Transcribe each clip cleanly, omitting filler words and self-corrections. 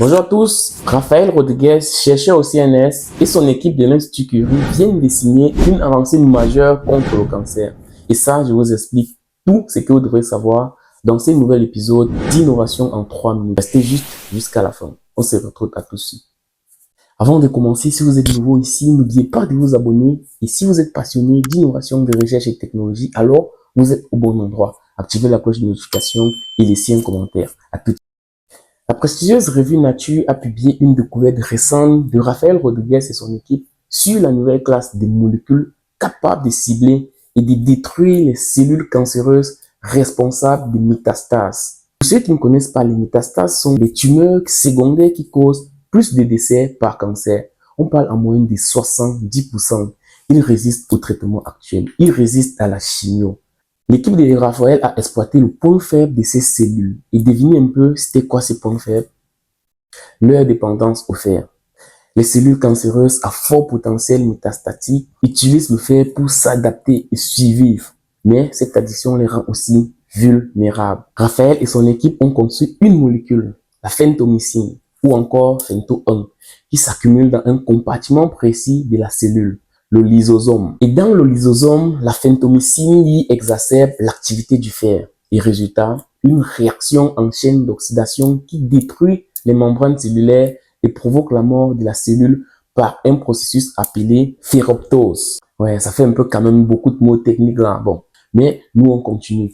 Bonjour à tous, Raphaël Rodriguez, chercheur au CNS et son équipe de l'Institut Curie viennent de signer une avancée majeure contre le cancer. Et ça, je vous explique tout ce que vous devrez savoir dans ce nouvel épisode d'innovation en 3 minutes. Restez juste jusqu'à la fin. On se retrouve à tout de suite. Avant de commencer, si vous êtes nouveau ici, n'oubliez pas de vous abonner. Et si vous êtes passionné d'innovation, de recherche et technologie, alors vous êtes au bon endroit. Activez la cloche de notification et laissez un commentaire. À tout de suite. La prestigieuse revue Nature a publié une découverte récente de Raphaël Rodriguez et son équipe sur la nouvelle classe de molécules capables de cibler et de détruire les cellules cancéreuses responsables des métastases. Pour ceux qui ne connaissent pas, les métastases sont les tumeurs secondaires qui causent plus de décès par cancer. On parle en moyenne de 70%. Ils résistent au traitement actuel. Ils résistent à la chimio. L'équipe de Raphaël a exploité le point faible de ces cellules et devinez un peu c'était quoi ces points faibles? Leur dépendance au fer. Les cellules cancéreuses à fort potentiel métastatique utilisent le fer pour s'adapter et survivre, mais cette addiction les rend aussi vulnérables. Raphaël et son équipe ont conçu une molécule, la phentomycine ou encore phénto-1, qui s'accumule dans un compartiment précis de la cellule, le lysosome. Et dans le lysosome, la phentomycine y exacerbe l'activité du fer. Et résultat, une réaction en chaîne d'oxydation qui détruit les membranes cellulaires et provoque la mort de la cellule par un processus appelé ferroptose. Ouais, ça fait un peu quand même beaucoup de mots techniques là. Bon, mais nous on continue.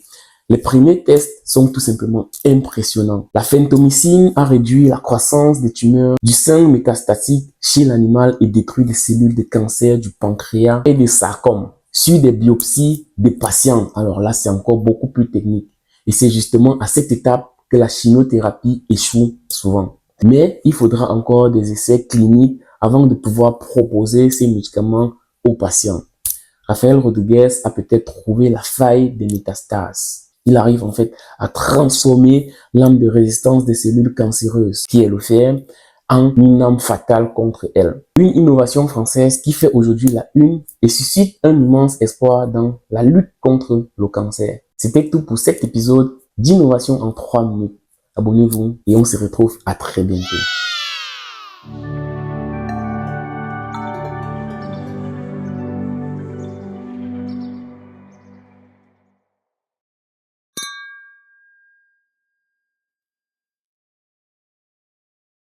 Les premiers tests sont tout simplement impressionnants. La phentomycine a réduit la croissance des tumeurs du sein métastatique chez l'animal et détruit les cellules de cancer du pancréas et des sarcomes sur des biopsies des patients. Alors là, c'est encore beaucoup plus technique. Et c'est justement à cette étape que la chimiothérapie échoue souvent. Mais il faudra encore des essais cliniques avant de pouvoir proposer ces médicaments aux patients. Raphaël Rodriguez a peut-être trouvé la faille des métastases. Il arrive en fait à transformer l'arme de résistance des cellules cancéreuses, qui est le fer, en une arme fatale contre elles. Une innovation française qui fait aujourd'hui la une et suscite un immense espoir dans la lutte contre le cancer. C'était tout pour cet épisode d'innovation en 3 minutes. Abonnez-vous et on se retrouve à très bientôt.